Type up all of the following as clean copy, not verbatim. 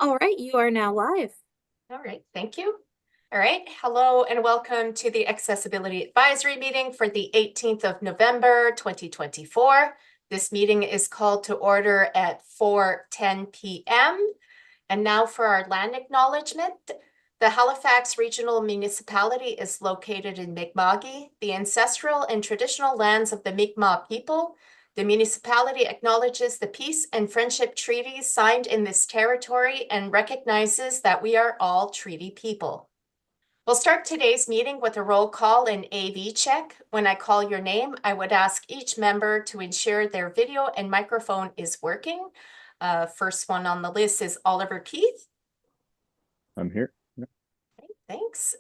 All right, you are now live. All right, thank you. All right, hello and welcome to the Accessibility Advisory Meeting for the 18th of November, 2024. This meeting is called to order at 4:10 p.m. And now for our land acknowledgement. The Halifax Regional Municipality is located in Mi'kma'ki, the ancestral and traditional lands of the Mi'kmaq people. The municipality acknowledges the peace and friendship treaties signed in this territory and recognizes that we are all treaty people. We'll start today's meeting with a roll call and AV check. When I call your name, I would ask each member to ensure their video and microphone is working. First one on the list is Oliver Keith. I'm here. Okay, thanks.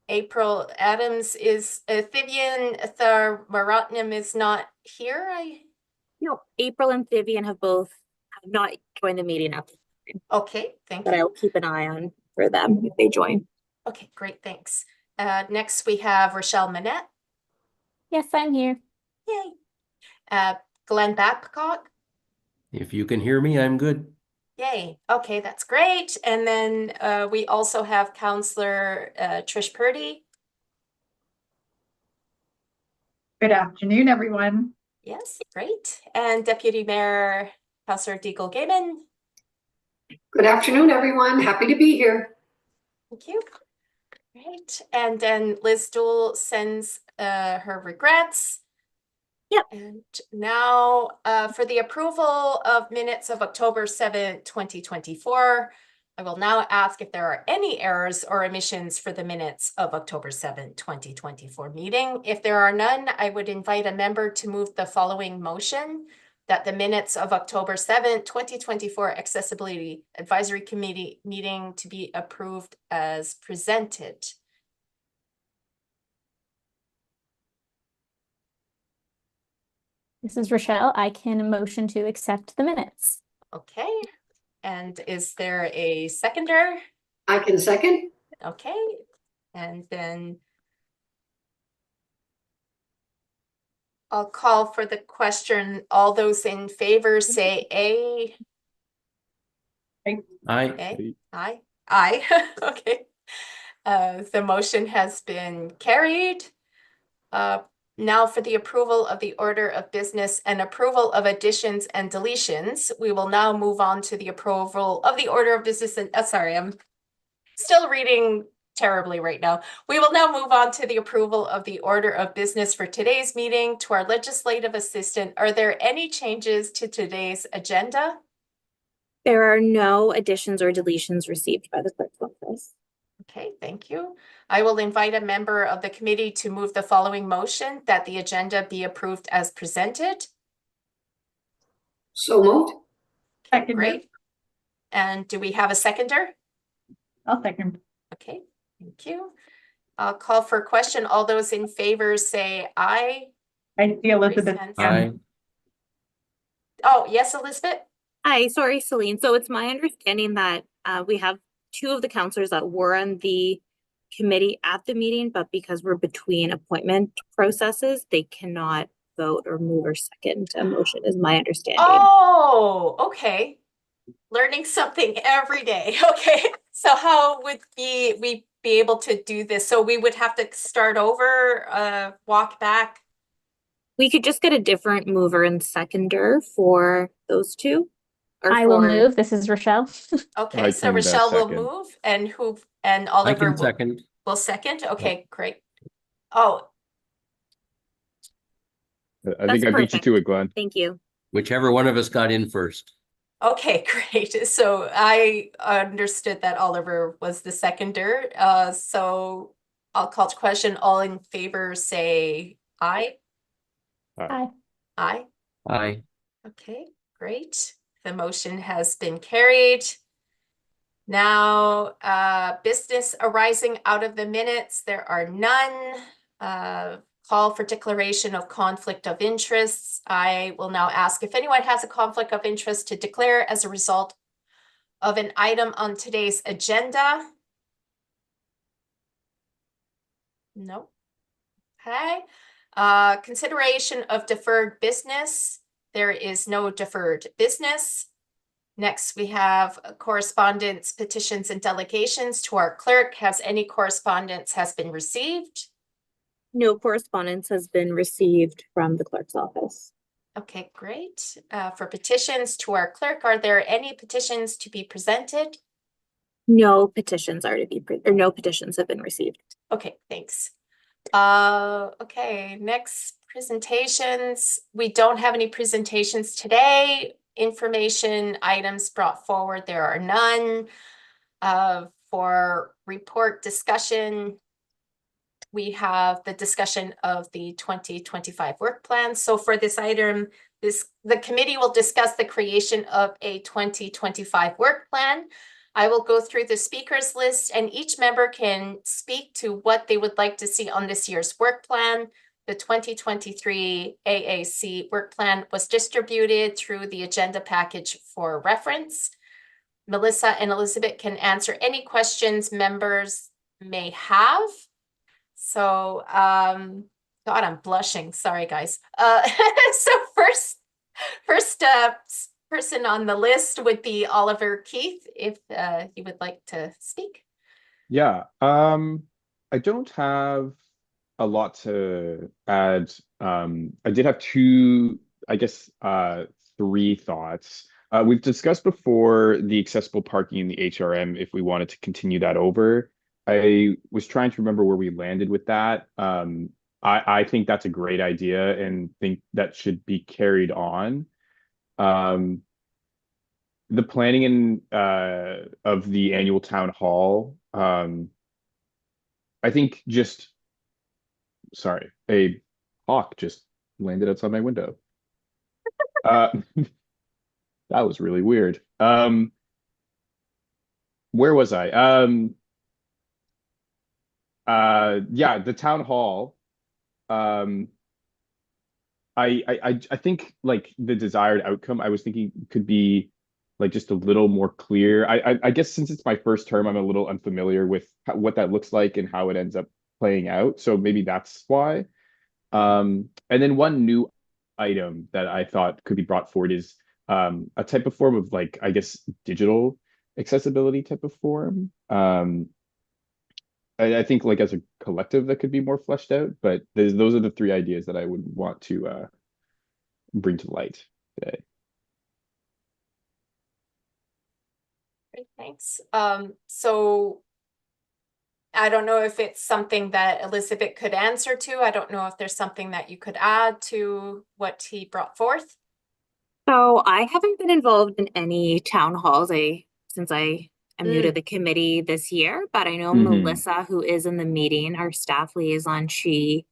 April Adams is Vivian Thararatnam is not here. No, April and Vivian have not joined the meeting up. Okay, thank but you. I'll keep an eye on for them if they join. Okay, great, thanks. Next we have Rochelle Manette. Yes, I'm here. Yay. Glenn Babcock. If you can hear me, I'm good. Yay. Okay, that's great. And then we also have Councillor Trish Purdy. Good afternoon, everyone. Yes, great. And Deputy Mayor Councillor Deagle Gaiman. Good afternoon, everyone. Happy to be here. Thank you. Great. And then Liz Dool sends her regrets. Yep. And now for the approval of minutes of October 7th, 2024, I will now ask if there are any errors or omissions for the minutes of October 7th, 2024 meeting. If there are none, I would invite a member to move the following motion: that the minutes of October 7th, 2024 Accessibility Advisory Committee meeting to be approved as presented. This is Rochelle. I can motion to accept the minutes. Okay. And is there a seconder? I can second. Okay. And then I'll call for the question. All those in favor say A. Aye. Aye. Aye. Okay. The motion has been carried. Now for the approval of the order of business and approval of additions and deletions, we will now move on to the approval of the order of business. And sorry, I'm still reading terribly right now. We will now move on to the approval of the order of business for today's meeting. To our legislative assistant, are there any changes to today's agenda? There are no additions or deletions received by the clerk's office. Okay, thank you. I will invite a member of the committee to move the following motion: that the agenda be approved as presented. So moved. Okay, great. And do we have a seconder? I'll second. Okay, thank you. I'll call for a question. All those in favor say aye. I see Elizabeth. Aye. Oh, yes, Elizabeth? Hi, sorry, Celine. So it's my understanding that we have two of the counselors that were on the committee at the meeting, but because we're between appointment processes, they cannot vote or move or second a motion, is my understanding. Oh, okay. Learning something every day. Okay. So how would we be able to do this? So we would have to start over, walk back. We could just get a different mover and seconder for those two. I will move. This is Rochelle. Okay, I so can Rochelle will second. move and I Oliver can second. will second. Okay, great. Oh, I think I beat you to it, Glenn. Thank you. Whichever one of us got in first. okay, great. So I understood that Oliver was the seconder. So I'll call to question. All in favor say aye. Aye. Aye. Aye. Okay, great. The motion has been carried. Now, business arising out of the minutes, there are none. Call for declaration of conflict of interests. I will now ask if anyone has a conflict of interest to declare as a result of an item on today's agenda. No. Okay. Consideration of deferred business. There is no deferred business. Next, we have correspondence, petitions, and delegations to our clerk. Has any correspondence has been received? No correspondence has been received from the clerk's office. Okay, great. For petitions to our clerk, are there any petitions to be presented? No petitions are to be, or no petitions have been received. Okay, thanks. Okay, next presentations. We don't have any presentations today. Information items brought forward, there are none. For report discussion, we have the discussion of the 2025 work plan. So for this item, the committee will discuss the creation of a 2025 work plan. I will go through the speakers list and each member can speak to what they would like to see on this year's work plan. The 2023 AAC work plan was distributed through the agenda package for reference. Melissa and Elizabeth can answer any questions members may have. So, God, I'm blushing. Sorry, guys. So first person on the list would be Oliver Keith, if he would like to speak. Yeah, I don't have a lot to add. I did have two, I guess, three thoughts. We've discussed before the accessible parking in the HRM, if we wanted to continue that over. I was trying to remember where we landed with that. I think that's a great idea and think that should be carried on. The planning and of the annual town hall, I think just, sorry, a hawk just landed outside my window. That was really weird. Where was I? Yeah, the town hall. I think like the desired outcome, I was thinking could be like just a little more clear. I guess since it's my first term, I'm a little unfamiliar with what that looks like and how it ends up playing out. So maybe that's why. And then one new item that I thought could be brought forward is a type of form of like, I guess, digital accessibility type of form. I think like as a collective that could be more fleshed out, but those are the three ideas that I would want to bring to light today. Great, thanks. So I don't know if it's something that Elizabeth could answer to. I don't know if there's something that you could add to what he brought forth. So I haven't been involved in any town halls since I am new to the committee this year, but I know Melissa, who is in the meeting, our staff liaison, she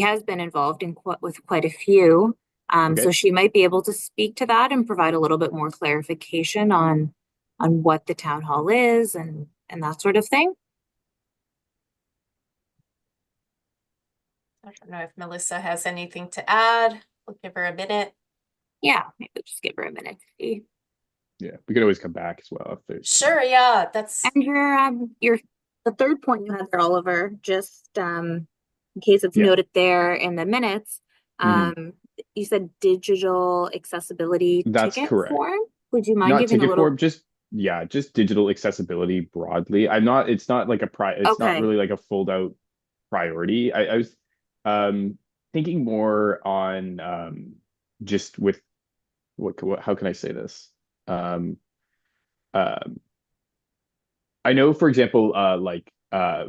has been involved in with quite a few. So she might be able to speak to that and provide a little bit more clarification on what the town hall is and that sort of thing. I don't know if Melissa has anything to add. We'll give her a minute. Yeah, maybe we'll just give her a minute to see. Yeah, we could always come back as well if there's. Sure, yeah, that's. And the third point you had there, Oliver, just in case it's noted there in the minutes, you said digital accessibility ticket form. Would you mind giving a little? Form, just digital accessibility broadly. It's not like it's not really like a fold out priority. I was thinking more on just with how can I say this? I know, for example,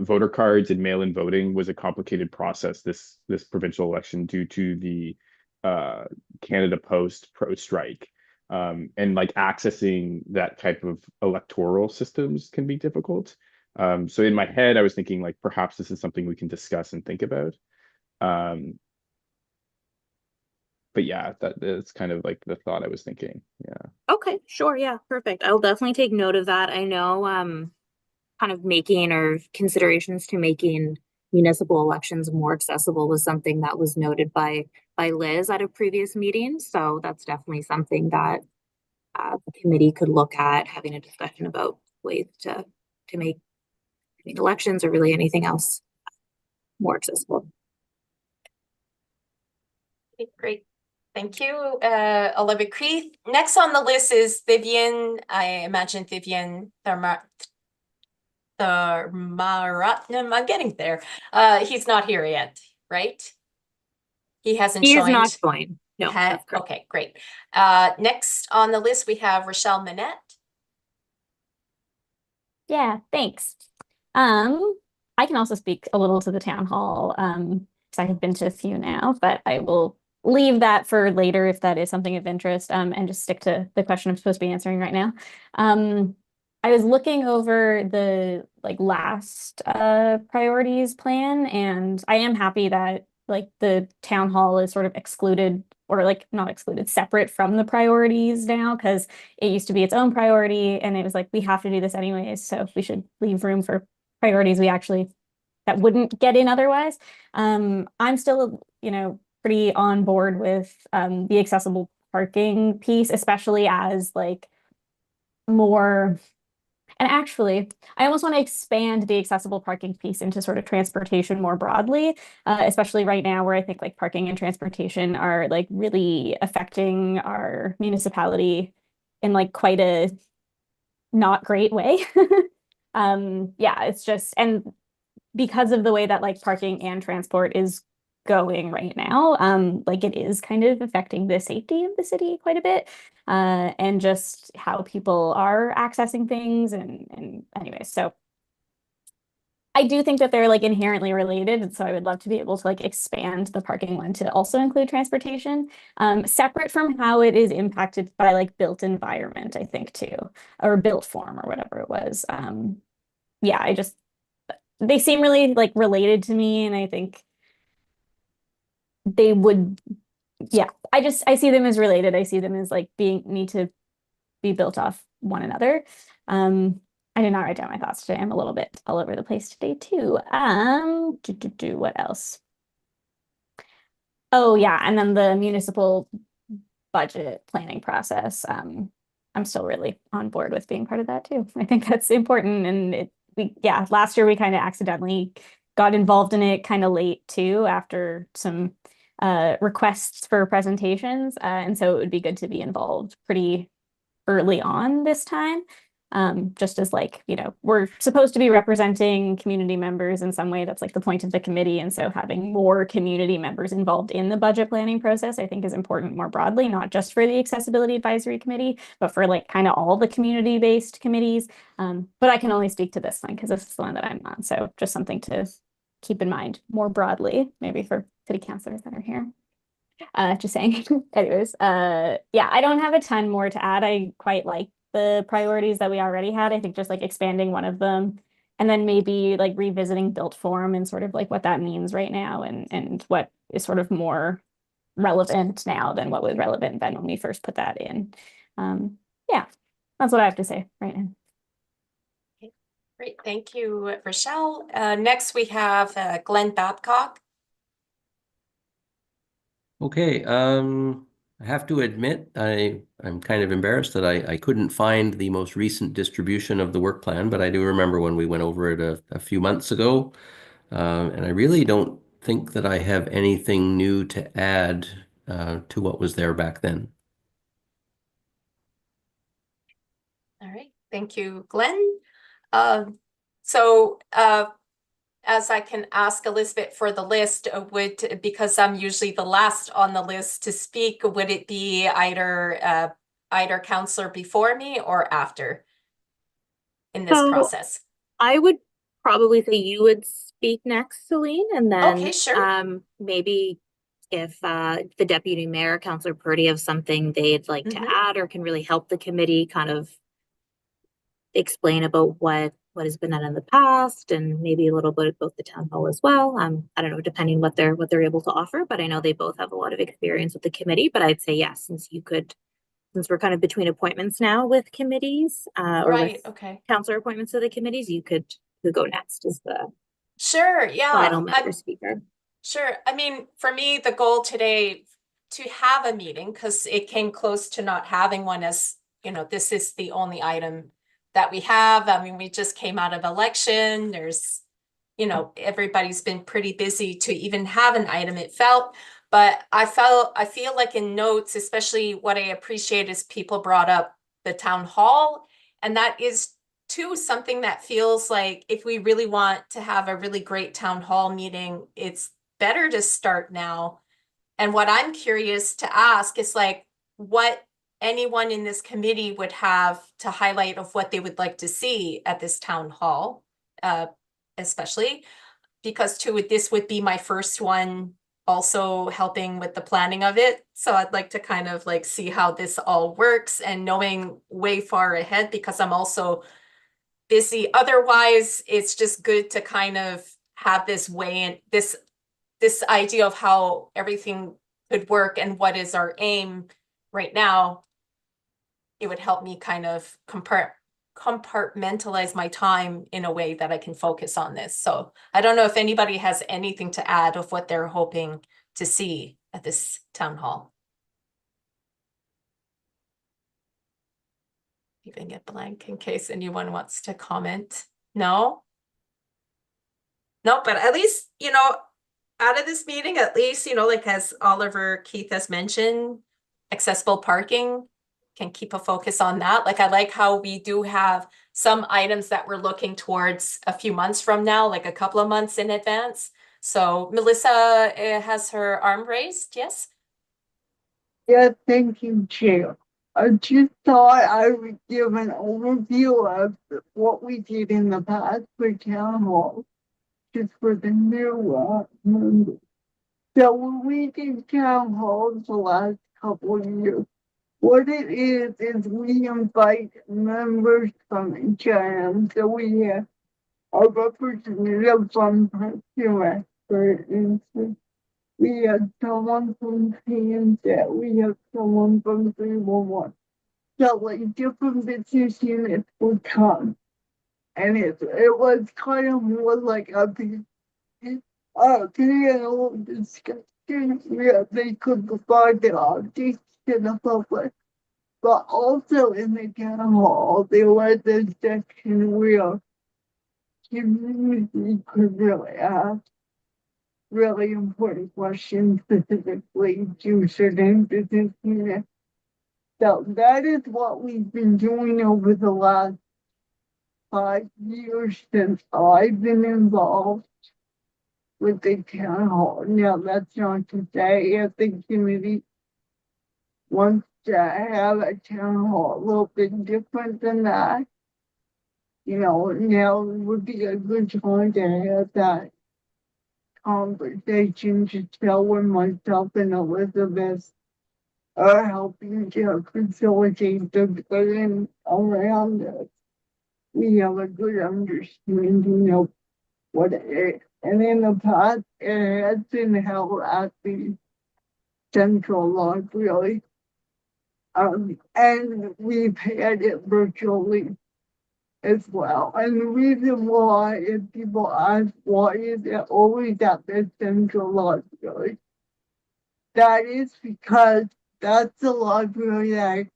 voter cards and mail-in voting was a complicated process this provincial election due to the Canada Post strike. And like accessing that type of electoral systems can be difficult. So in my head, I was thinking like perhaps this is something we can discuss and think about. But yeah, that's kind of like the thought I was thinking. Yeah. Okay, sure. Yeah, perfect. I'll definitely take note of that. I know kind of making or considerations to making municipal elections more accessible was something that was noted by Liz at a previous meeting. So that's definitely something that the committee could look at having a discussion about ways to make elections or really anything else more accessible. Okay, great. Thank you, Olivia Creeth. Next on the list is Vivian. I imagine Vivian Tharmaratnam. I'm getting there. He's not here yet, right? He hasn't He is joined. not joined. No, that's correct. Okay, great. Next on the list, we have Rochelle Manette. Yeah, thanks. I can also speak a little to the town hall, because I have been to a few now, but I will leave that for later if that is something of interest, and just stick to the question I'm supposed to be answering right now. I was looking over the last priorities plan, and I am happy that the town hall is sort of excluded, or not excluded, separate from the priorities now, because it used to be its own priority, and it was we have to do this anyways, so we should leave room for priorities that wouldn't get in otherwise. I'm still, pretty on board with the accessible parking piece, especially as more. And actually, I almost want to expand the accessible parking piece into sort of transportation more broadly, especially right now where I think parking and transportation are really affecting our municipality in quite a not great way. Yeah, it's just, and because of the way that parking and transport is going right now, it is kind of affecting the safety of the city quite a bit, and just how people are accessing things, and anyway, so I do think that they're inherently related, and so I would love to be able to expand the parking one to also include transportation, separate from how it is impacted by built environment, I think too, or built form or whatever it was. Yeah, they seem really related to me, and I think they would, yeah, I see them as related. I see them as need to be built off one another. I did not write down my thoughts today. I'm a little bit all over the place today too. What else? Oh yeah, and then the municipal budget planning process. I'm still really on board with being part of that too. I think that's important, and last year we kind of accidentally got involved in it kind of late too, after some requests for presentations, and so it would be good to be involved pretty early on this time, just as we're supposed to be representing community members in some way. That's the point of the committee, and so having more community members involved in the budget planning process I think is important more broadly, not just for the Accessibility Advisory Committee, but for kind of all the community-based committees. But I can only speak to this one because this is the one that I'm on, so just something to keep in mind more broadly, maybe for city councilors that are here. Just saying. Anyways, yeah, I don't have a ton more to add. I quite like the priorities that we already had. I think just expanding one of them, and then maybe revisiting built form and sort of what that means right now, and what is sort of more relevant now than what was relevant then when we first put that in. Yeah, that's what I have to say right now. Great, thank you, Rochelle. Next we have Glenn Babcock. Okay, I have to admit, I'm kind of embarrassed that I couldn't find the most recent distribution of the work plan, but I do remember when we went over it a few months ago. And I really don't think that I have anything new to add to what was there back then. All right, thank you, Glenn. As I can ask Elizabeth for the list, because I'm usually the last on the list to speak, would it be either counselor before me or after in this process? I would probably say you would speak next, Celine, and then Okay, sure. maybe if the deputy mayor, Councillor Purdy, have something they'd like to add or can really help the committee kind of explain about what has been done in the past, and maybe a little bit about the town hall as well. I don't know, depending what they're able to offer, but I know they both have a lot of experience with the committee. But I'd say yes, since we're kind of between appointments now with committees, or Right, with okay. councillor appointments to the committees, you could go next as the Sure, yeah. final member speaker. Sure. I mean, for me, the goal today to have a meeting, because it came close to not having one, as this is the only item that we have. I mean, we just came out of election. There's, everybody's been pretty busy to even have an item, it felt. But I feel like in notes, especially what I appreciate is people brought up the town hall. And that is too something that feels like if we really want to have a really great town hall meeting, it's better to start now. And what I'm curious to ask is like what anyone in this committee would have to highlight of what they would like to see at this town hall, especially because this would be my first one also helping with the planning of it. So I'd like to kind of like see how this all works and knowing way far ahead because I'm also busy. Otherwise, it's just good to kind of have this way and this idea of how everything could work and what is our aim right now. It would help me kind of compartmentalize my time in a way that I can focus on this. So I don't know if anybody has anything to add of what they're hoping to see at this town hall. Leaving it blank in case anyone wants to comment. No? No, but at least, out of this meeting, at least, like as Oliver Keith has mentioned, accessible parking can keep a focus on that. Like I like how we do have some items that we're looking towards a few months from now, like a couple of months in advance. So Melissa has her arm raised, yes? Yeah, thank you, Chair. I just thought I would give an overview of what we did in the past for town hall, just for the new members. So when we did town halls the last couple of years, what it is we invite members from HIM. So we have a representative from Parkview, for instance. We have someone from PNZ, we have someone from 311. So like different business units would come. And it was kind of more like a panel discussion where they could provide their updates to the public. But also in the town hall, there was a section where community could really ask really important questions specifically to certain business units. So that is what we've been doing over the last 5 years since I've been involved with the town hall. Now, that's not to say if the committee wants to have a town hall a little bit different than that, now would be a good time to have that conversation to tell when myself and Elizabeth are helping to facilitate the discussion around it. We have a good understanding of what it is. And in the past, it has been held at the central library. And we've had it virtually as well. And the reason why, if people ask why is it always at the central library, that is because that's the library that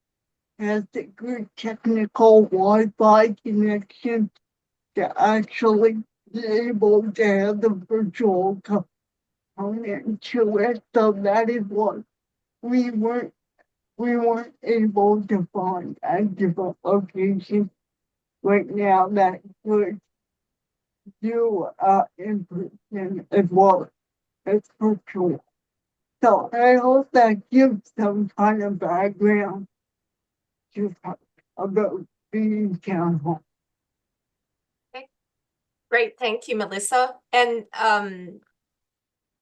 has the good technical Wi-Fi connection to actually be able to have the virtual component to it. So that is what we weren't able to find at different locations right now that could do in person as well as virtual. So I hope that gives some kind of background to about being town hall. Okay. Great, thank you, Melissa. And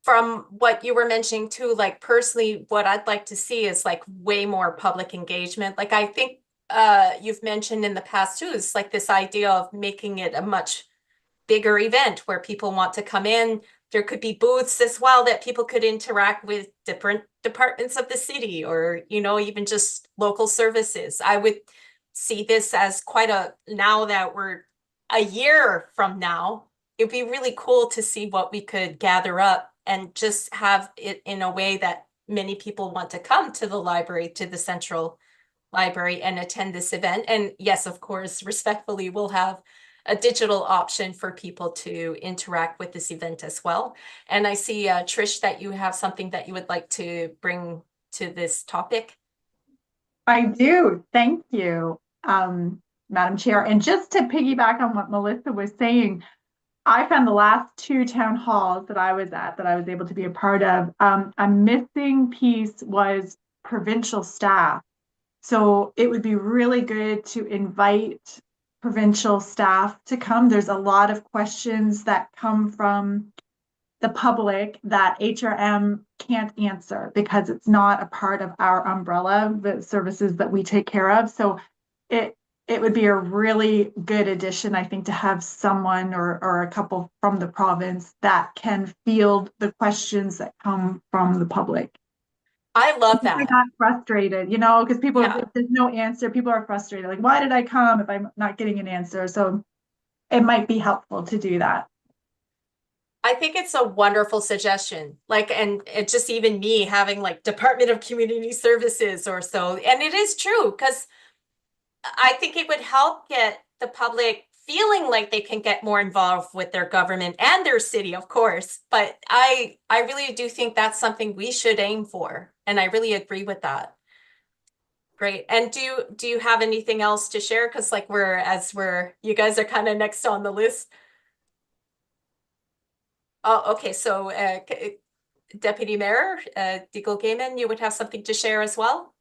from what you were mentioning too, like personally, what I'd like to see is like way more public engagement. Like I think you've mentioned in the past too, is like this idea of making it a much bigger event where people want to come in. There could be booths as well that people could interact with different departments of the city or, even just local services. I would see this as now that we're a year from now, it'd be really cool to see what we could gather up and just have it in a way that many people want to come to the library, to the central library and attend this event. And yes, of course, respectfully, we'll have a digital option for people to interact with this event as well. And I see, Trish, that you have something that you would like to bring to this topic. I do. Thank you, Madam Chair. And just to piggyback on what Melissa was saying, I found the last two town halls that I was at, that I was able to be a part of, a missing piece was provincial staff. So it would be really good to invite provincial staff to come. There's a lot of questions that come from the public that HRM can't answer because it's not a part of our umbrella, the services that we take care of. So it would be a really good addition, I think, to have someone or a couple from the province that can field the questions that come from the public. I love People are that. not frustrated, you know, because people, Yeah. if there's no answer, people are frustrated. Like, why did I come if I'm not getting an answer? So it might be helpful to do that. I think it's a wonderful suggestion. Like, and it just even me having like Department of Community Services or so. And it is true, because I think it would help get the public feeling like they can get more involved with their government and their city, of course. But I really do think that's something we should aim for. And I really agree with that. Great. And do you have anything else to share? Because like you guys are kind of next on the list. Oh, okay. So Deputy Mayor Deagle Gaiman, you would have something to share as well?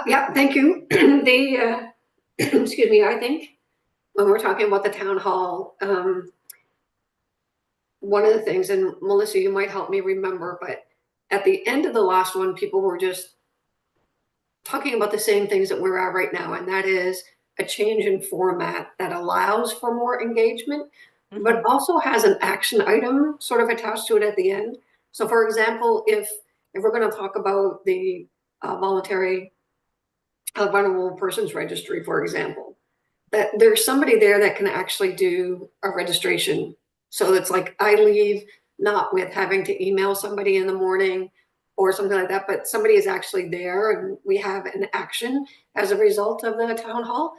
Yeah, thank you. Excuse me, I think when we're talking about the town hall, one of the things, and Melissa, you might help me remember, but at the end of the last one, people were just talking about the same things that we're at right now, and that is a change in format that allows for more engagement, but also has an action item sort of attached to it at the end. So for example, if we're going to talk about the voluntary vulnerable persons registry, for example, that there's somebody there that can actually do a registration. So it's like I leave not with having to email somebody in the morning or something like that, but somebody is actually there and we have an action as a result of the town hall.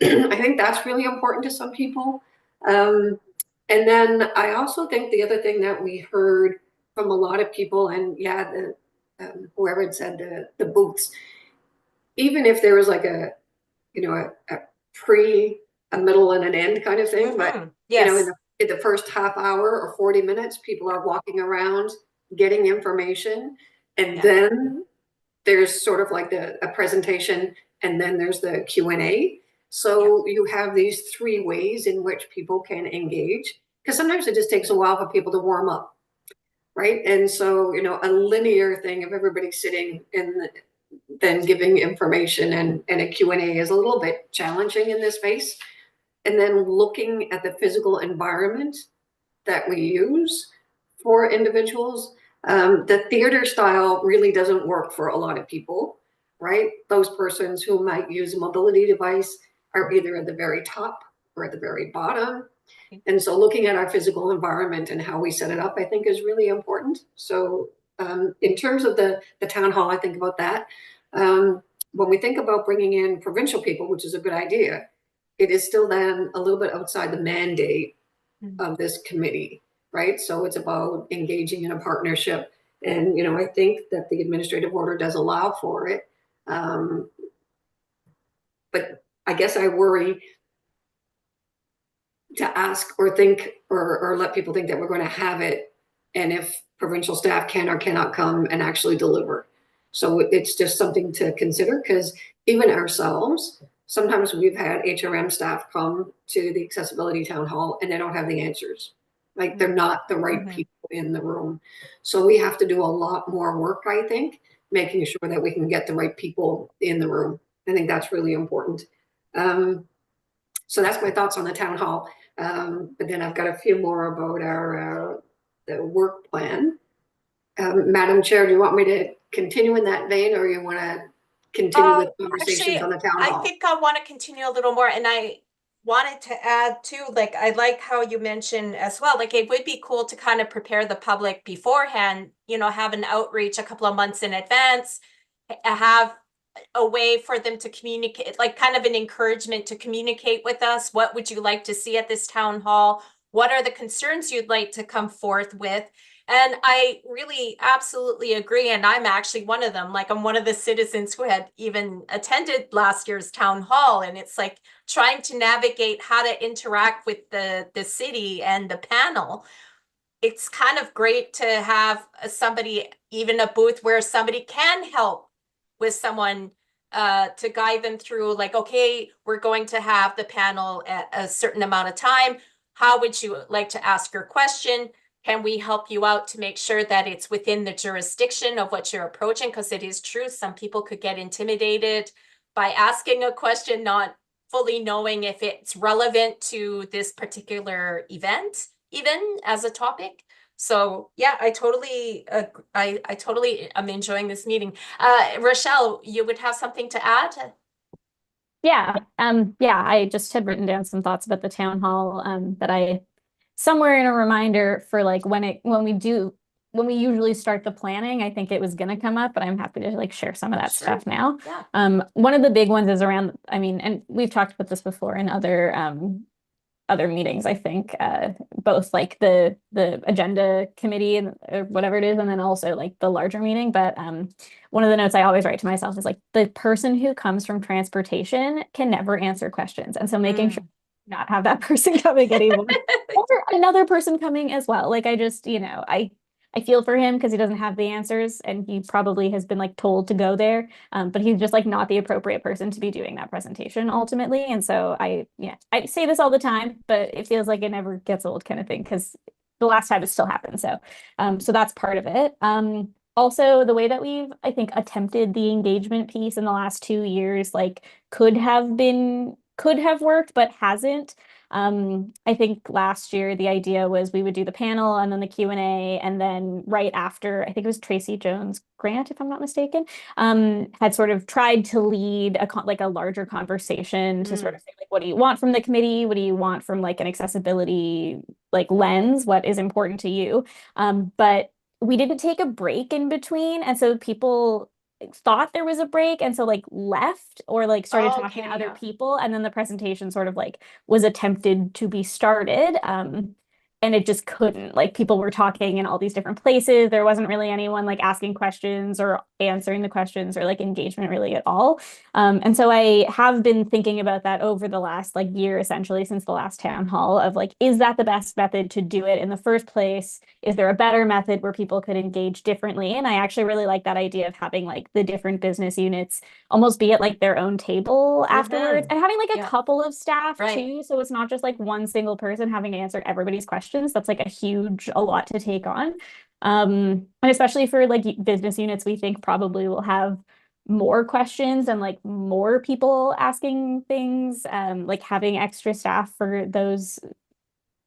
I think that's really important to some people. And then I also think the other thing that we heard from a lot of people, and yeah, whoever had said the booths, even if there was like a pre, a middle, and an end kind of thing, but yes. you know, in the first half hour or 40 minutes, people are walking around getting information, and then there's sort of like a presentation, and then there's the Q&A. So you have these three ways in which people can engage, because sometimes it just takes a while for people to warm up, right? And so, you know, a linear thing of everybody sitting and then giving information and a Q&A is a little bit challenging in this space. And then looking at the physical environment that we use for individuals, the theater style really doesn't work for a lot of people, right? Those persons who might use a mobility device are either at the very top or at the very bottom. And so looking at our physical environment and how we set it up, I think is really important. So in terms of the town hall, I think about that. When we think about bringing in provincial people, which is a good idea, it is still then a little bit outside the mandate of this committee, right? So it's about engaging in a partnership. And, you know, I think that the administrative order does allow for it. But I guess I worry to ask or think or let people think that we're going to have it, and if provincial staff can or cannot come and actually deliver. So it's just something to consider, because even ourselves, sometimes we've had HRM staff come to the accessibility town hall and they don't have the answers. Like they're not the right people in the room. So we have to do a lot more work, I think, making sure that we can get the right people in the room. I think that's really important. So that's my thoughts on the town hall. But then I've got a few more about our the work plan. Madam Chair, do you want me to continue in that vein, or you want to continue with conversations on the town hall? I think I want to continue a little more, and I wanted to add too, like, I like how you mentioned as well, like it would be cool to kind of prepare the public beforehand, you know, have an outreach a couple of months in advance, have a way for them to communicate, like kind of an encouragement to communicate with us. What would you like to see at this town hall? What are the concerns you'd like to come forth with? And I really absolutely agree. And I'm actually one of them. Like, I'm one of the citizens who had even attended last year's town hall. And it's like trying to navigate how to interact with the city and the panel. It's kind of great to have somebody, even a booth where somebody can help with someone to guide them through, like, okay, we're going to have the panel at a certain amount of time. How would you like to ask your question? Can we help you out to make sure that it's within the jurisdiction of what you're approaching? Because it is true, some people could get intimidated by asking a question, not fully knowing if it's relevant to this particular event, even as a topic. So yeah, I totally am enjoying this meeting. Rochelle, you would have something to add? Yeah, I just had written down some thoughts about the town hall, that I somewhere in a reminder for like when we usually start the planning, I think it was gonna come up, but I'm happy to like share some of that Sure. stuff now. Yeah. One of the big ones is around, I mean, and we've talked about this before in other meetings, I think, both like the agenda committee and or whatever it is, and then also like the larger meeting. But one of the notes I always write to myself is like the person who comes from transportation can never answer questions. And so making sure not have that person coming anymore or another person coming as well. Like I just, I feel for him because he doesn't have the answers and he probably has been like told to go there. But he's just like not the appropriate person to be doing that presentation ultimately. And so I say this all the time, but it feels like it never gets old kind of thing because the last time it still happened. So that's part of it. Also, the way that we've, I think, attempted the engagement piece in the last 2 years, like could have worked, but hasn't. I think last year the idea was we would do the panel and then the Q&A, and then right after, I think it was Tracy Jones Grant, if I'm not mistaken, had sort of tried to lead a larger conversation to sort of say, like, what do you want from the committee? What do you want from like an accessibility like lens? What is important to you? But we didn't take a break in between, and so people thought there was a break and so like left or like started talking to other people, and then the presentation sort of like was attempted to be started, and it just couldn't. Like people were talking in all these different places. There wasn't really anyone like asking questions or answering the questions or like engagement really at all. And so I have been thinking about that over the last like year, essentially since the last town hall, of like, is that the best method to do it in the first place? Is there a better method where people could engage differently? And I actually really like that idea of having like the different business units almost be at like their own table afterwards, and having like a couple of staff too. So it's not just like one single person having to answer everybody's questions. That's like a lot to take on. And especially for like business units, we think probably will have more questions and like more people asking things, like having extra staff for those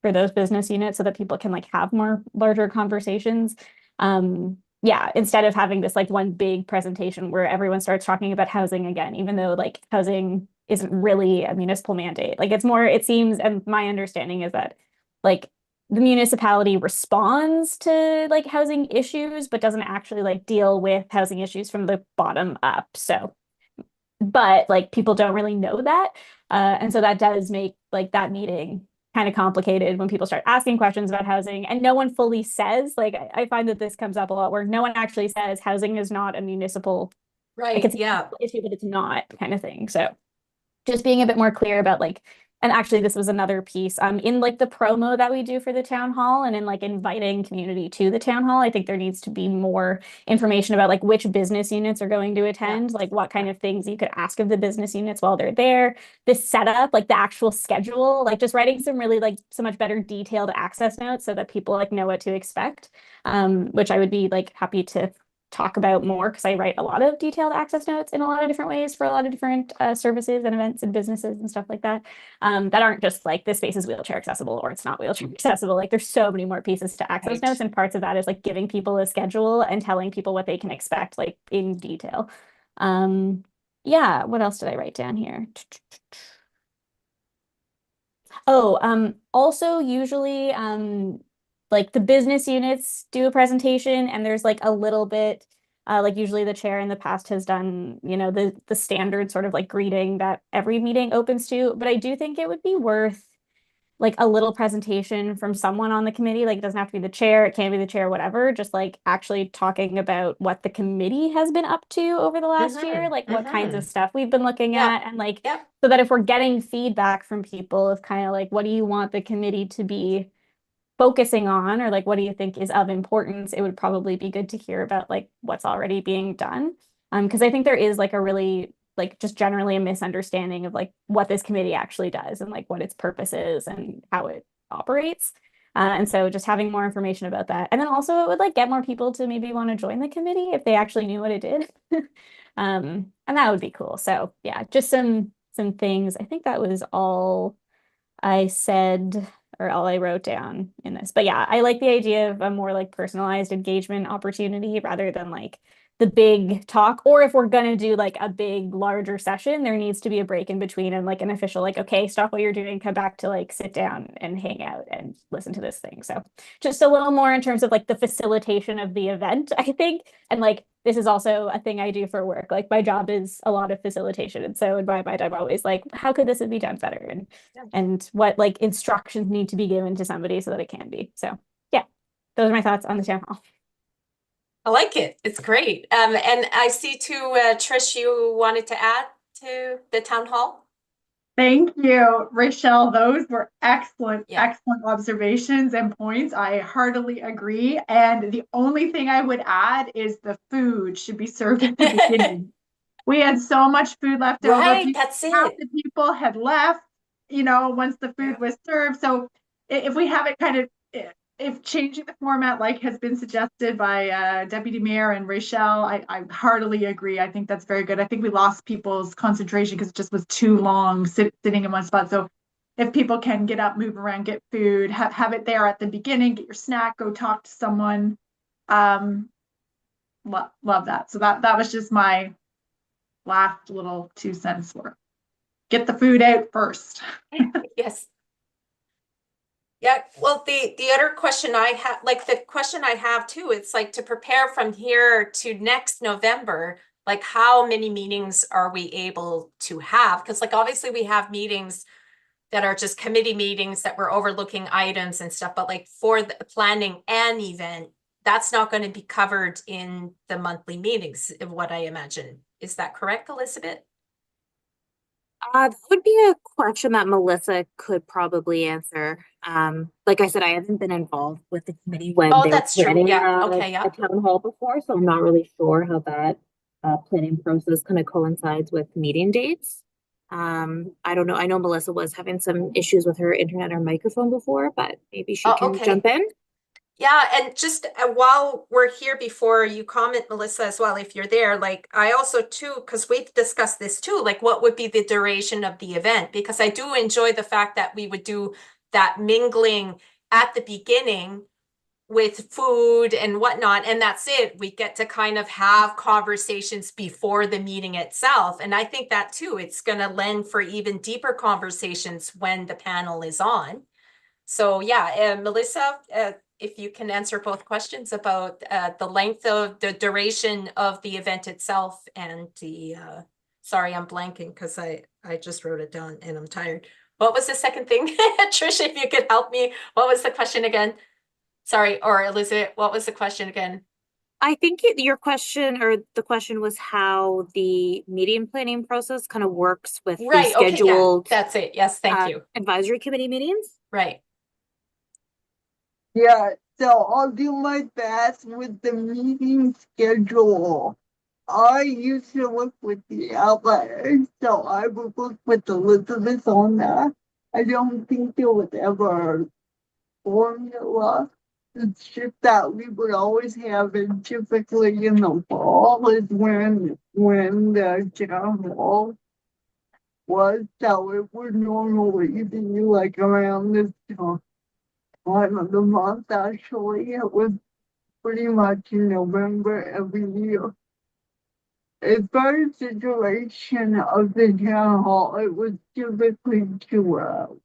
business units so that people can like have more larger conversations. Instead of having this like one big presentation where everyone starts talking about housing again, even though like housing isn't really a municipal mandate. Like it's more, it seems, and my understanding is that like the municipality responds to like housing issues, but doesn't actually like deal with housing issues from the bottom up. So, but like people don't really know that. And so that does make like that meeting kind of complicated when people start asking questions about housing and no one fully says, like, I find that this comes up a lot where no one actually says housing is not a municipal, like it's an issue, but it's not kind of thing. So just being a bit more clear about like, and actually this was another piece in like the promo that we do for the town hall and in like inviting community to the town hall. I think there needs to be more information about like which business units are going to attend, like what kind of things you could ask of the business units while they're there, this setup, like the actual schedule, like just writing some really like so much better detailed access notes so that people like know what to expect, which I would be like happy to talk about more because I write a lot of detailed access notes in a lot of different ways for a lot of different services and events and businesses and stuff like that, that aren't just like this space is wheelchair accessible or it's not wheelchair accessible. Like there's so many more pieces to access notes, and parts of that is like giving people a schedule and telling people what they can expect like in detail. What else did I write down here? Also usually like the business units do a presentation and there's like a little bit Like usually the chair in the past has done, you know, the standard sort of like greeting that every meeting opens to. But I do think it would be worth like a little presentation from someone on the committee. Like it doesn't have to be the chair, it can be the chair, whatever. Just like actually talking about what the committee has been up to over the last year, like what kinds of stuff we've been looking at, and like so that if we're getting feedback from people of kind of like what do you want the committee to be focusing on, or like what do you think is of importance, it would probably be good to hear about like what's already being done. Because I think there is like a really like just generally a misunderstanding of like what this committee actually does and like what its purpose is and how it operates. And so just having more information about that. And then also it would like get more people to maybe want to join the committee if they actually knew what it did. And that would be cool. So yeah, just some things. I think that was all I said or all I wrote down in this. But yeah, I like the idea of a more like personalized engagement opportunity rather than like the big talk. Or if we're gonna do like a big larger session, there needs to be a break in between and like an official like, okay, stop what you're doing, come back to like sit down and hang out and listen to this thing. So just a little more in terms of like the facilitation of the event, I think. And like this is also a thing I do for work. Like my job is a lot of facilitation. And so in my mind, I'm always like, how could this be done better? And what like instructions need to be given to somebody so that it can be. So yeah, those are my thoughts on the town hall. I like it. It's great. And I see too, Trish, you wanted to add to the town hall? Thank you, Rachelle. Those were excellent, Yeah. excellent observations and points. I heartily agree. And the only thing I would add is the food should be served at the beginning. We had so much food left over. Right, that's Half it. the people had left, you know, once the food was served. So if we have it kind of, if changing the format like has been suggested by Deputy Mayor and Rachelle, I heartily agree. I think that's very good. I think we lost people's concentration because it just was too long sitting in one spot. So if people can get up, move around, get food, have it there at the beginning, get your snack, go talk to someone. Love that. So that was just my last little 2 cents worth. Get the food out first. Yes. Yeah, well, the other question I have, like the question I have too, it's like to prepare from here to next November, like how many meetings are we able to have? Because like obviously we have meetings that are just committee meetings that we're overlooking items and stuff, but like for the planning an event, that's not going to be covered in the monthly meetings, of what I imagine. Is that correct, Elizabeth? That would be a question that Melissa could probably answer. Like I said, I haven't been involved with the committee when Oh, they were that's true. planning Yeah. Okay. Yeah. a town hall before, so I'm not really sure how that planning process kind of coincides with meeting dates. I don't know. I know Melissa was having some issues with her internet or microphone before, but maybe she can okay. jump in. Yeah, and just while we're here, before you comment, Melissa, as well, if you're there, like I also too, because we've discussed this too, like what would be the duration of the event? Because I do enjoy the fact that we would do that mingling at the beginning with food and whatnot, and that's it. We get to kind of have conversations before the meeting itself. And I think that too, it's going to lend for even deeper conversations when the panel is on. So yeah, Melissa, if you can answer both questions about the length of the duration of the event itself and the, sorry, I'm blanking because I just wrote it down and I'm tired. What was the second thing? Trish, if you could help me, what was the question again? Sorry, or Elizabeth, what was the question again? I think your question or the question was how the meeting planning process kind of works with Right, the scheduled okay, yeah, that's it. Yes, thank you. advisory committee meetings. Right. Yeah, so I'll do my best with the meeting schedule. I used to work with the outliers, so I would work with Elizabeth on that. I don't think there was ever a formula. It's just that we would always have it typically in the fall is when the town hall was, so it would normally be like around this time of the month. Actually, it was pretty much in November every year. As far as the duration of the town hall, it was typically 2 hours.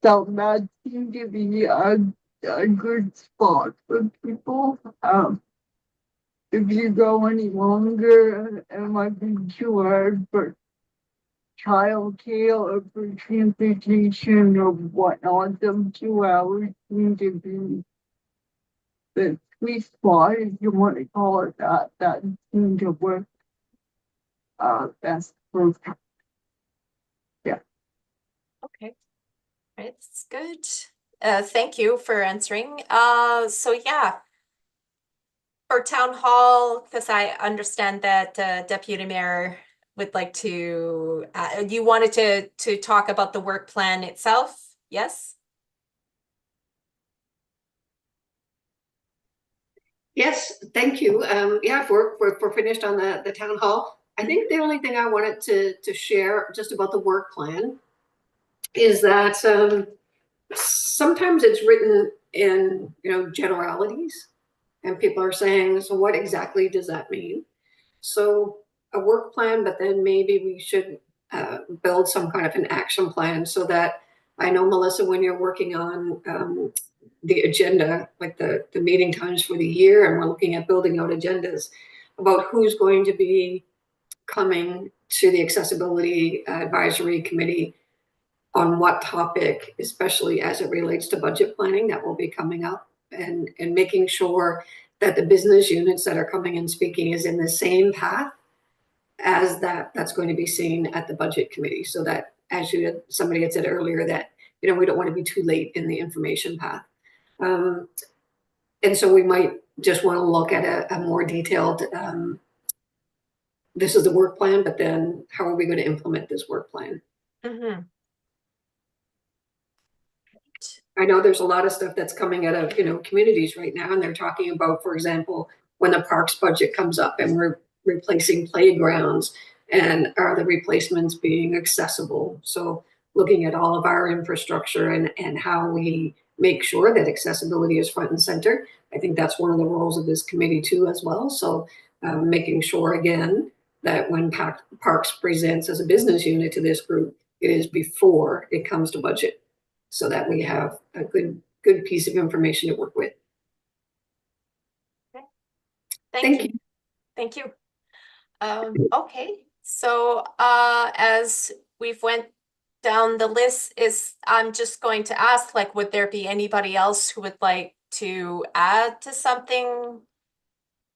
So that seemed to be a good spot for people. if you go any longer, it might be too hard for childcare or for transportation or whatnot. Them 2 hours seem to be the sweet spot, if you want to call it that. That seemed to work best for. Okay. Right, that's good. Thank you for answering. So yeah. For town hall, because I understand that Deputy Mayor would like to, you wanted to talk about the work plan itself, yes? Yes, thank you. Yeah, if we're finished on the town hall. I think the only thing I wanted to share just about the work plan is that sometimes it's written in, generalities, and people are saying, so what exactly does that mean? So a work plan, but then maybe we should build some kind of an action plan so that I know, Melissa, when you're working on the agenda, like the meeting times for the year, and we're looking at building out agendas about who's going to be coming to the Accessibility Advisory Committee on what topic, especially as it relates to budget planning that will be coming up, and making sure that the business units that are coming and speaking is in the same path as that's going to be seen at the budget committee, so that, as somebody had said earlier, that we don't want to be too late in the information path. And so we might just want to look at a more detailed, this is the work plan, but then how are we going to implement this work plan? Mm-hmm. I know there's a lot of stuff that's coming out of, communities right now, and they're talking about, for example, when the parks budget comes up and we're replacing playgrounds, and are the replacements being accessible? So looking at all of our infrastructure and how we make sure that accessibility is front and center. I think that's one of the roles of this committee too, as well. So making sure, again, that when Parks presents as a business unit to this group, it is before it comes to budget, so that we have a good piece of information to work with. Okay. Thank you. Thank you. Okay, so as we've went down the list, I'm just going to ask, like, would there be anybody else who would like to add to something?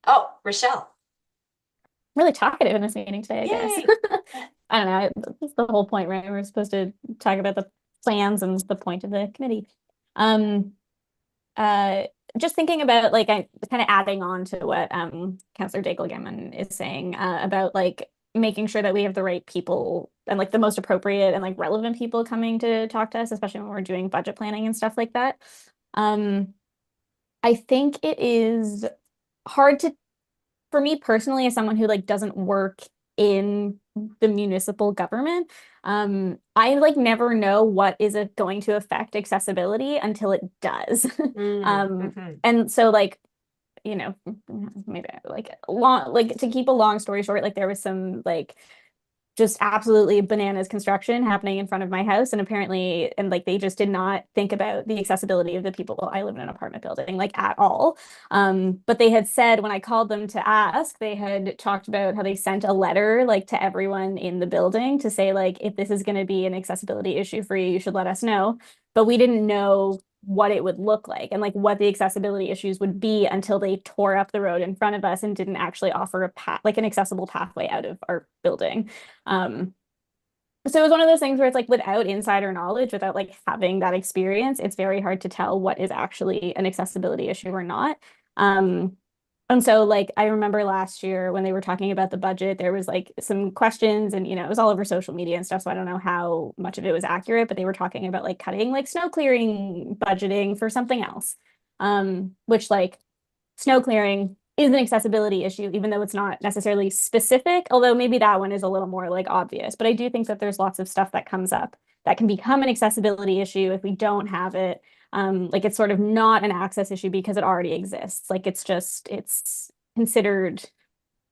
Oh, Rochelle. Really talkative in this meeting today, I guess. I don't know. That's the whole point, right? We're supposed to talk about the plans and the point of the committee. Just thinking about, like, I kind of adding on to what Councillor Daigle-Gammon is saying about, like, making sure that we have the right people and, like, the most appropriate and, like, relevant people coming to talk to us, especially when we're doing budget planning and stuff like that. I think it is hard for me personally, as someone who, like, doesn't work in the municipal government, I, like, never know what is it going to affect accessibility until it does. And so, like, maybe like to keep a long story short, like, there was some, like, just absolutely bananas construction happening in front of my house, and apparently, and like, they just did not think about the accessibility of the people. I live in an apartment building, like, at all. But they had said, when I called them to ask, they had talked about how they sent a letter, like, to everyone in the building to say, like, if this is going to be an accessibility issue for you, you should let us know. But we didn't know what it would look like and, like, what the accessibility issues would be until they tore up the road in front of us and didn't actually offer a path, like an accessible pathway out of our building. So it was one of those things where it's like, without insider knowledge, without, like, having that experience, it's very hard to tell what is actually an accessibility issue or not. And so, like, I remember last year when they were talking about the budget, there was, like, some questions, and, it was all over social media and stuff, so I don't know how much of it was accurate, but they were talking about, like, cutting, like, snow clearing budgeting for something else, which, like, snow clearing is an accessibility issue, even though it's not necessarily specific, although maybe that one is a little more, like, obvious. But I do think that there's lots of stuff that comes up that can become an accessibility issue if we don't have it. Like, it's sort of not an access issue because it already exists. Like, it's considered,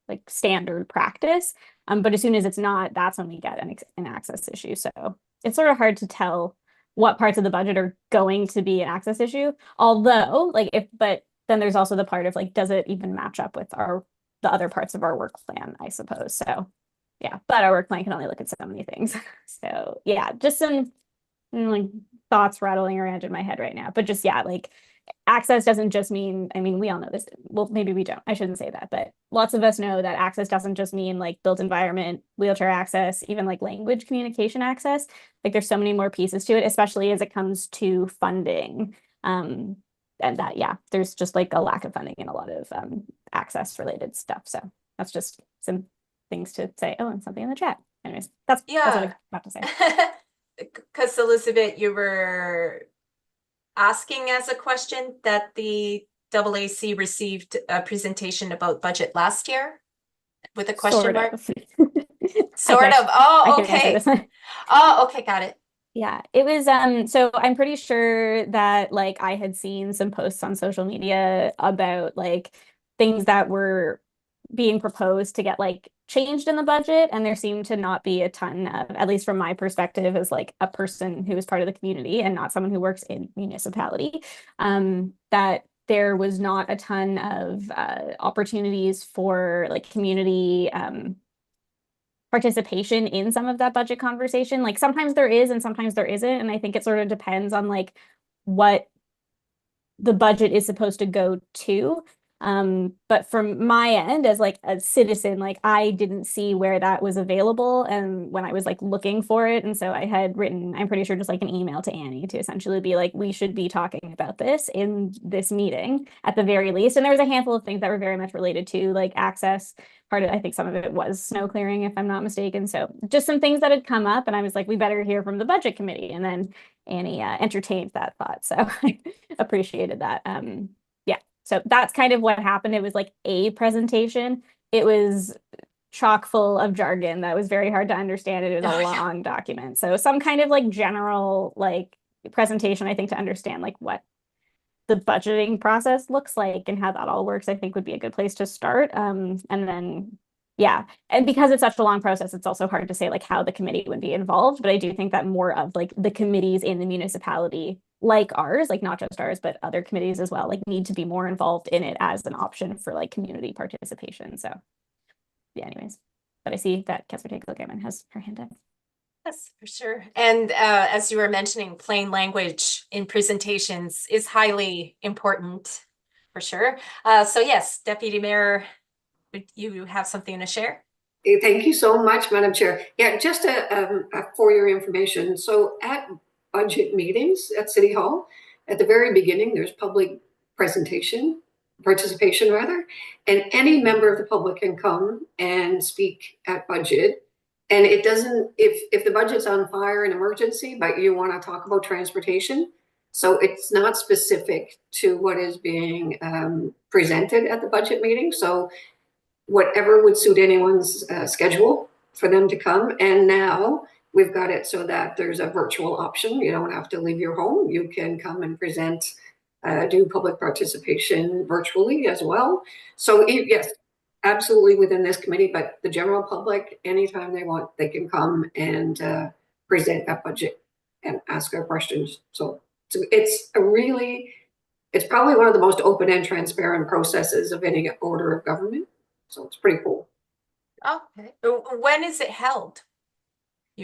like, standard practice. But as soon as it's not, that's when we get an access issue. So it's sort of hard to tell what parts of the budget are going to be an access issue. Although, like, but then there's also the part of like, does it even match up with the other parts of our work plan, I suppose. So yeah, but our work plan can only look at so many things. So yeah, just some like thoughts rattling around in my head right now. But just yeah, like access doesn't just mean, I mean, we all know this. Well, maybe we don't. I shouldn't say that, but lots of us know that access doesn't just mean like built environment, wheelchair access, even like language communication access. Like there's so many more pieces to it, especially as it comes to funding. And that, yeah, there's just like a lack of funding in a lot of access related stuff. So that's just some things to say. Oh, and something in the chat. Anyways, that's what I have to say. Because Elizabeth, you were asking as a question that the AAC received a presentation about budget last year with a question mark? Sort of. Oh, okay. Oh, okay, got it. Yeah, it was so I'm pretty sure that like I had seen some posts on social media about like things that were being proposed to get like changed in the budget, and there seemed to not be a ton of, at least from my perspective as like a person who is part of the community and not someone who works in municipality, that there was not a ton of opportunities for like community participation in some of that budget conversation. Like sometimes there is and sometimes there isn't. And I think it sort of depends on like what the budget is supposed to go to. But from my end as like a citizen, like I didn't see where that was available and when I was like looking for it. And so I had written, I'm pretty sure just like an email to Annie to essentially be like, we should be talking about this in this meeting at the very least. And there was a handful of things that were very much related to like access. Part of, I think some of it was snow clearing, if I'm not mistaken. So just some things that had come up and I was like, we better hear from the budget committee. And then Annie entertained that thought. So I appreciated that. Yeah, so that's kind of what happened. It was like a presentation. It was chock full of jargon that was very hard to understand. It was a long document. So some kind of like general like presentation, I think, to understand like what the budgeting process looks like and how that all works, I think would be a good place to start. And then, yeah, and because it's such a long process, it's also hard to say like how the committee would be involved. But I do think that more of like the committees in the municipality, like ours, like not just ours, but other committees as well, like need to be more involved in it as an option for like community participation. So yeah, anyways, but I see that Councillor Taylor has her hand up. Yes, for sure. And as you were mentioning, plain language in presentations is highly important, for sure. So yes, Deputy Mayor, would you have something to share? Thank you so much, Madam Chair. Yeah, just for your information. So at budget meetings at City Hall, at the very beginning, there's public participation rather, and any member of the public can come and speak at budget. And it doesn't, if the budget's on fire, an emergency, but you want to talk about transportation, so it's not specific to what is being presented at the budget meeting. So whatever would suit anyone's schedule for them to come. And now we've got it so that there's a virtual option. You don't have to leave your home. You can come and present, do public participation virtually as well. So yes, absolutely within this committee, but the general public, anytime they want, they can come and present that budget and ask our questions. So it's probably one of the most open and transparent processes of any order of government. So it's pretty cool. Okay. When is it held?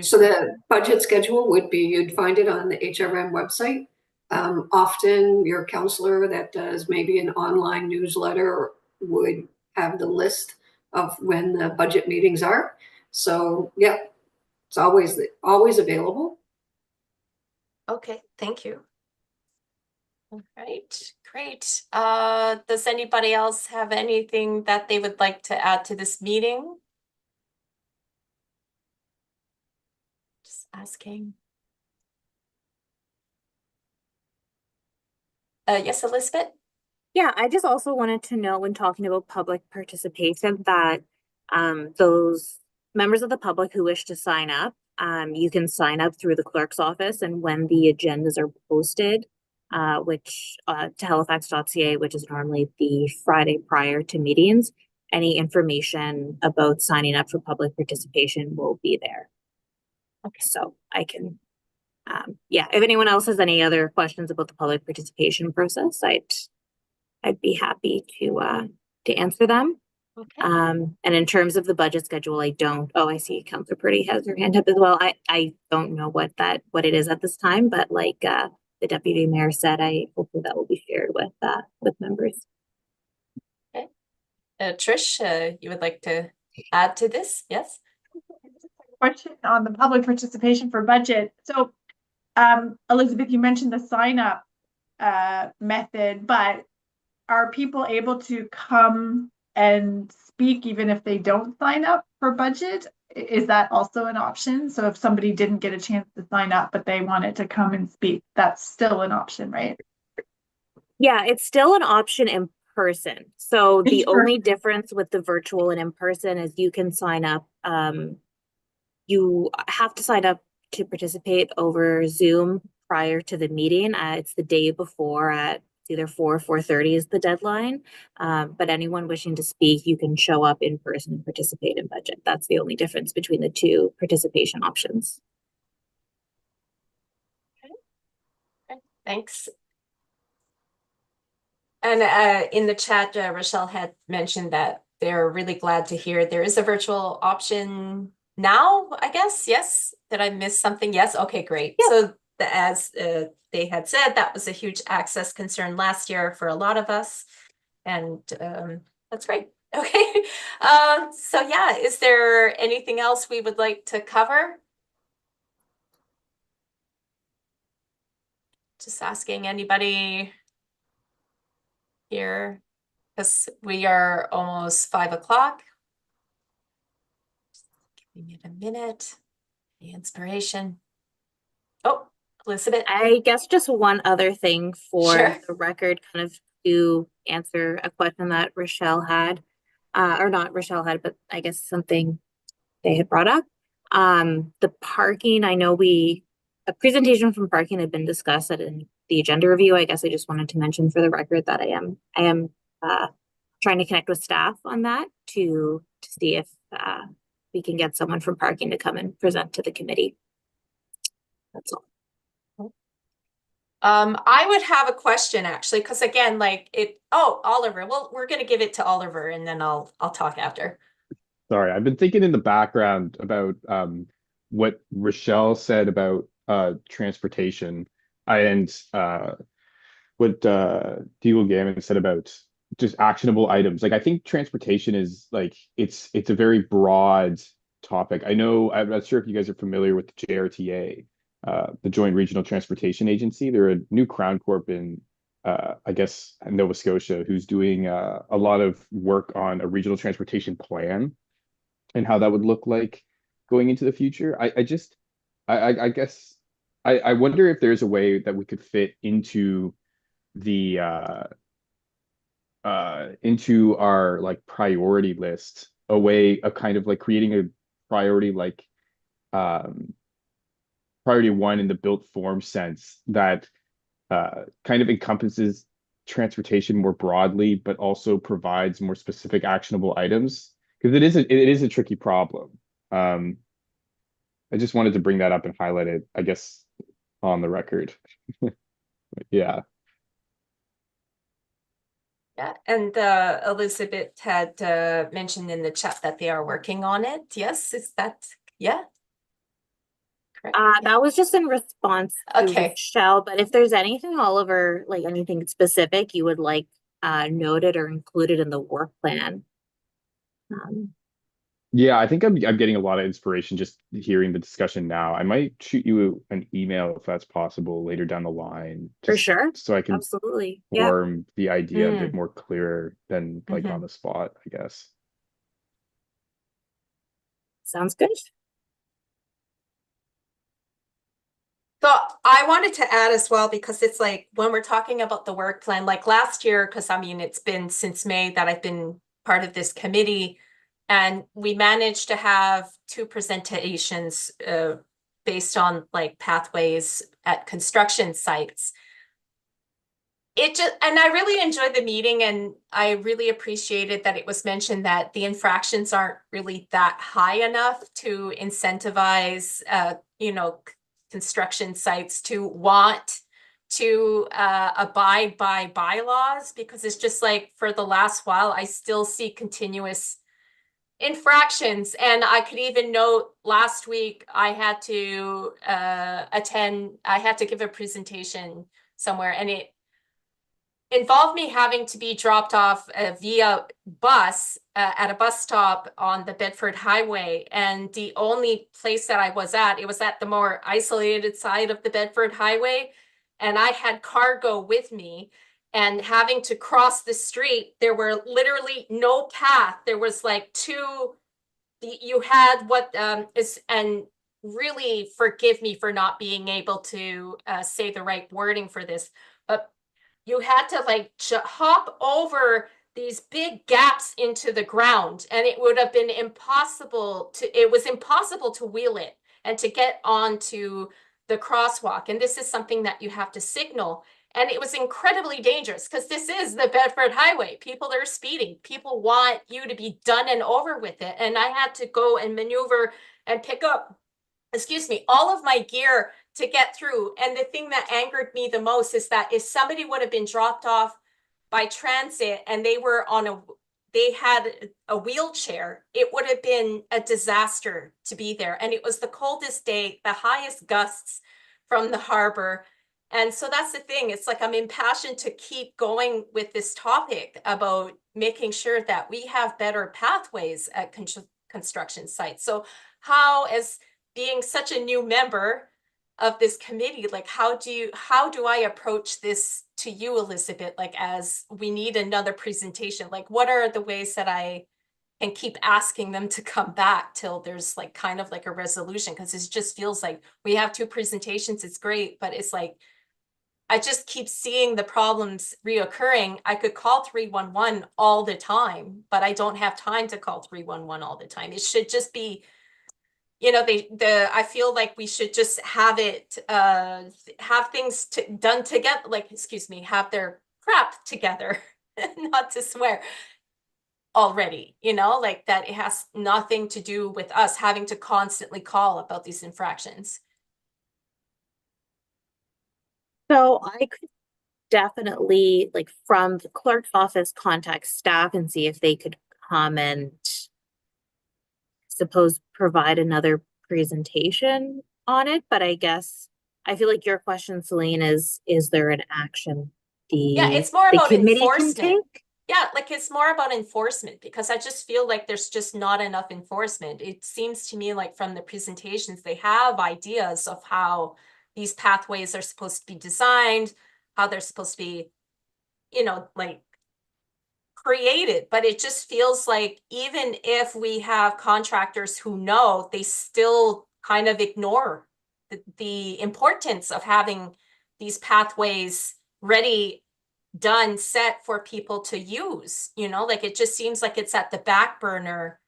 So the budget schedule would be, you'd find it on the HRM website. Often your counselor that does maybe an online newsletter would have the list of when the budget meetings are. So yeah, it's always available. Okay, thank you. All right, great. Does anybody else have anything that they would like to add to this meeting? Just asking. Yes, Elizabeth? Yeah, I just also wanted to know when talking about public participation that those members of the public who wish to sign up, you can sign up through the clerk's office, and when the agendas are posted, which to halifax.ca, which is normally the Friday prior to meetings, any information about signing up for public participation will be there. Okay, so I can, yeah, if anyone else has any other questions about the public participation process, I'd I'd be happy to answer them. Okay. And in terms of the budget schedule, I don't, oh, I see Councillor Purdy has her hand up as well. I don't know what it is at this time, but like, the deputy mayor said, I hopefully that will be shared with members. Trish, you would like to add to this? Yes? Question on the public participation for budget. So, Elizabeth, you mentioned the sign up method, but are people able to come and speak even if they don't sign up for budget? Is that also an option? So if somebody didn't get a chance to sign up, but they wanted to come and speak, that's still an option, right? Yeah, it's still an option in person. So the Sure. only difference with the virtual and in person is you can sign up. You have to sign up to participate over Zoom prior to the meeting. It's the day before at either 4:30 is the deadline. But anyone wishing to speak, you can show up in person and participate in budget. That's the only difference between the two participation options. Okay. Thanks. And in the chat, Rochelle had mentioned that they're really glad to hear there is a virtual option now, I guess. Yes. Did I miss something? Yes. Okay, great. Yeah. So as they had said, that was a huge access concern last year for a lot of us. And that's great. Okay. So yeah, is there anything else we would like to cover? Just asking anybody here, because we are almost 5 o'clock. Giving it a minute. The inspiration. Oh, Elizabeth. I guess just one other thing for Sure. the record, kind of to answer a question that Rochelle had, or not Rochelle had, but I guess something they had brought up. The parking, I know a presentation from parking had been discussed in the agenda review. I guess I just wanted to mention for the record that I am trying to connect with staff on that to see if we can get someone from parking to come and present to the committee. That's all. I would have a question actually, because again, Oliver, well, we're gonna give it to Oliver and then I'll talk after. Sorry, I've been thinking in the background about what Rochelle said about transportation and what Deagle Gammon said about just actionable items. Like I think transportation is like it's a very broad topic. I'm not sure if you guys are familiar with the JRTA, the Joint Regional Transportation Agency. They're a new Crown Corp in I guess Nova Scotia, who's doing a lot of work on a regional transportation plan and how that would look like going into the future. I guess I wonder if there's a way that we could fit into the into our like priority list, a way of kind of like creating a priority like priority one in the built form sense that kind of encompasses transportation more broadly, but also provides more specific actionable items. Because it is a tricky problem. I just wanted to bring that up and highlight it, I guess, on the record. Yeah. Yeah, and Elizabeth had mentioned in the chat that they are working on it. Yes, is that, yeah? Correct. That was just in response to Okay. Rochelle, but if there's anything, Oliver, like anything specific you would like noted or included in the work plan. Yeah, I think I'm getting a lot of inspiration just hearing the discussion now. I might shoot you an email if that's possible later down the line. For just sure. So I can Absolutely. Yeah. form the idea a bit more clearer than like on the spot, I guess. Sounds good. So I wanted to add as well, because it's like when we're talking about the work plan, like last year, because I mean, it's been since May that I've been part of this committee, and we managed to have 2 presentations based on like pathways at construction sites. And I really enjoyed the meeting, and I really appreciated that it was mentioned that the infractions aren't really that high enough to incentivize, construction sites to want to abide by bylaws, because it's just like for the last while, I still see continuous infractions. And I could even note last week I had to I had to give a presentation somewhere, and it involved me having to be dropped off via bus at a bus stop on the Bedford Highway. And the only place that I was at, it was at the more isolated side of the Bedford Highway. And I had cargo with me, and having to cross the street, there were literally no path. There was like you had what is, and really forgive me for not being able to say the right wording for this, but you had to like hop over these big gaps into the ground, and it would have been impossible to wheel it and to get onto the crosswalk. And this is something that you have to signal. And it was incredibly dangerous because this is the Bedford Highway. People are speeding. People want you to be done and over with it. And I had to go and maneuver and pick up, excuse me, all of my gear to get through. And the thing that angered me the most is that if somebody would have been dropped off by transit and they had a wheelchair, it would have been a disaster to be there. And it was the coldest day, the highest gusts from the harbor. And so that's the thing. It's like I'm impassioned to keep going with this topic about making sure that we have better pathways at construction sites. So how, as being such a new member of this committee, like how do I approach this to you, Elizabeth, like as we need another presentation? Like what are the ways that I can keep asking them to come back till there's like kind of like a resolution? Because it just feels like we have 2 presentations, it's great, but it's like I just keep seeing the problems reoccurring. I could call 311 all the time, but I don't have time to call 311 all the time. It should just be, you know, I feel like we should just have it, have things done together, like, excuse me, have their crap together, not to swear already, you know, like that it has nothing to do with us having to constantly call about these infractions. So I could definitely, like, from the clerk's office, contact staff and see if they could comment, suppose provide another presentation on it. But I guess I feel like your question, Celine, is there an action Yeah, it's more the about committee can enforcement. take? Yeah, like it's more about enforcement, because I just feel like there's just not enough enforcement. It seems to me like from the presentations, they have ideas of how these pathways are supposed to be designed, how they're supposed to be, you know, like created. But it just feels like even if we have contractors who know, they still kind of ignore the importance of having these pathways ready, done, set for people to use. You know, like it just seems like it's at the back burner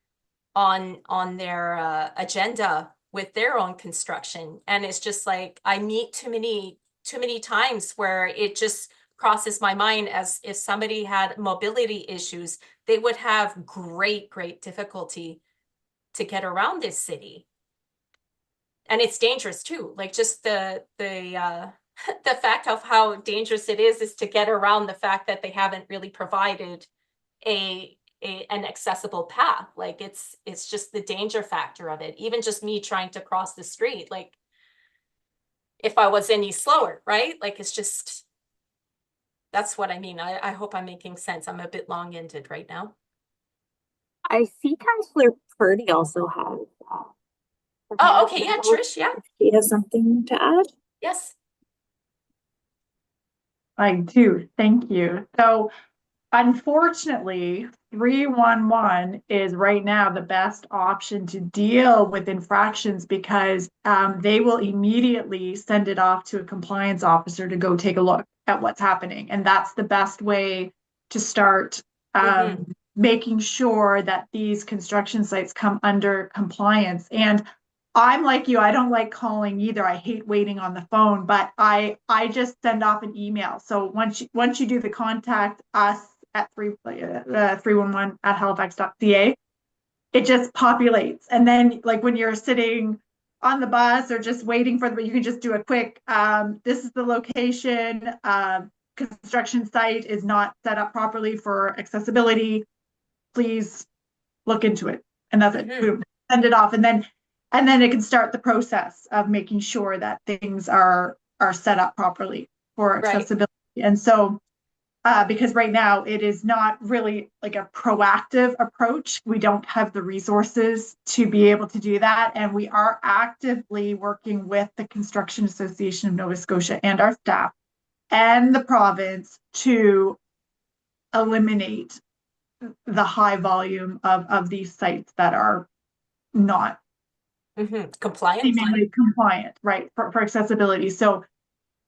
on their agenda with their own construction. And it's just like I meet too many times where it just crosses my mind as if somebody had mobility issues, they would have great difficulty to get around this city. And it's dangerous too, like just the the fact of how dangerous it is to get around the fact that they haven't really provided an accessible path. Like it's just the danger factor of it. Even just me trying to cross the street, like if I was any slower, right? Like it's just, that's what I mean. I hope I'm making sense. I'm a bit long-winded right now. I see Councillor Purdy also has. Oh, okay. Yeah, Trish. Yeah. She has something to add. Yes. I do. Thank you. So unfortunately, 311 is right now the best option to deal with infractions because they will immediately send it off to a compliance officer to go take a look at what's happening. And that's the best way to start making sure that these construction sites come under compliance. And I'm like you, I don't like calling either. I hate waiting on the phone, but I just send off an email. So once you do the contact us at 311 at halifax.ca, it just populates. And then like when you're sitting on the bus or just waiting for the, you can just do a quick, this is the location, construction site is not set up properly for accessibility. Please look into it. And that's it. Boom. Send it off. And then it can start the process of making sure that things are set up properly for accessibility. Right. And so, because right now it is not really like a proactive approach. We don't have the resources to be able to do that. And we are actively working with the Construction Association of Nova Scotia and our staff and the province to eliminate the high volume of these sites that are not compliant, right, for accessibility. So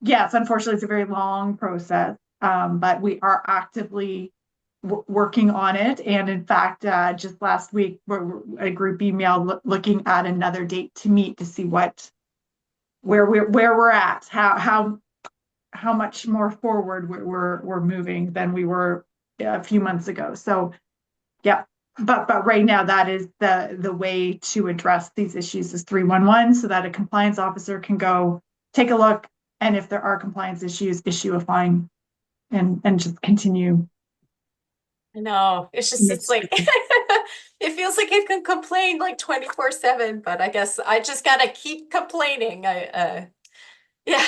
yes, unfortunately, it's a very long process, but we are actively working on it. And in fact, just last week, a group emailed looking at another date to meet to see where we're at, how much more forward we're moving than we were a few months ago. So yeah, but right now that is the way to address these issues is 311, so that a compliance officer can go take a look, and if there are compliance issues, issue a fine and just continue. I know, it's like it feels like it can complain like 24/7, but I guess I just gotta keep complaining. Yeah.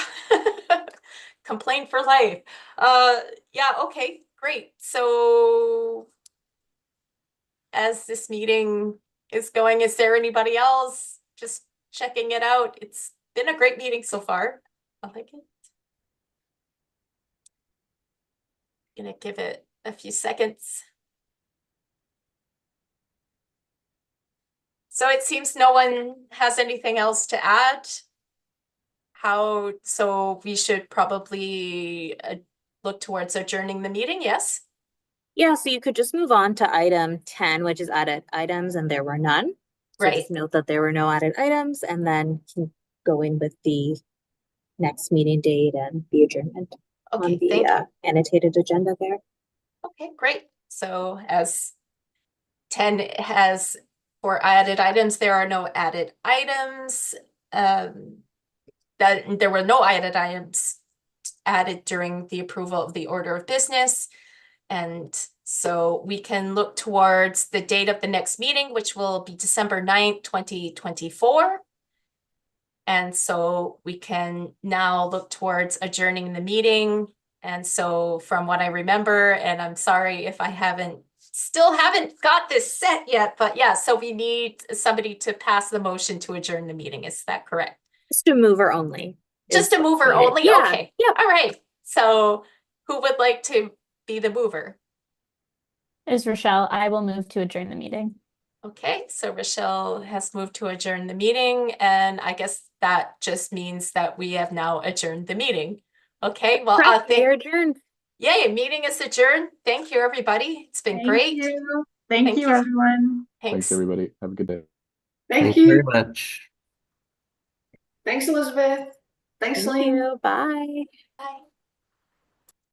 Complain for life. Yeah, okay, great. So as this meeting is going, is there anybody else just checking it out? It's been a great meeting so far. I like it. Gonna give it a few seconds. So it seems no one has anything else to add. So we should probably look towards adjourning the meeting, yes? Yeah, so you could just move on to item 10, which is added items, and there were none. So Right. just note that there were no added items, and then keep going with the next meeting date and the adjournment Okay, on the thank you. annotated agenda there. Okay, great. So as 10 has for added items, there are no added items. That there were no added items added during the approval of the order of business. And so we can look towards the date of the next meeting, which will be December 9th, 2024. And so we can now look towards adjourning the meeting. And so from what I remember, and I'm sorry if I still haven't got this set yet, but yeah, so we need somebody to pass the motion to adjourn the meeting. Is that correct? Just a mover only. Just a mover only? Yeah. Okay. Yep. All right. So who would like to be the mover? Is Rochelle. I will move to adjourn the meeting. Okay, so Rochelle has moved to adjourn the meeting, and I guess that just means that we have now adjourned the meeting. Okay, well, We're adjourned. Yay, meeting is adjourned. Thank you, everybody. It's been great. Thank you, everyone. Thanks, everybody. Have a good day. Thank you. very much. Thanks, Elizabeth. Thanks, Thank Lane. you. Bye. Bye.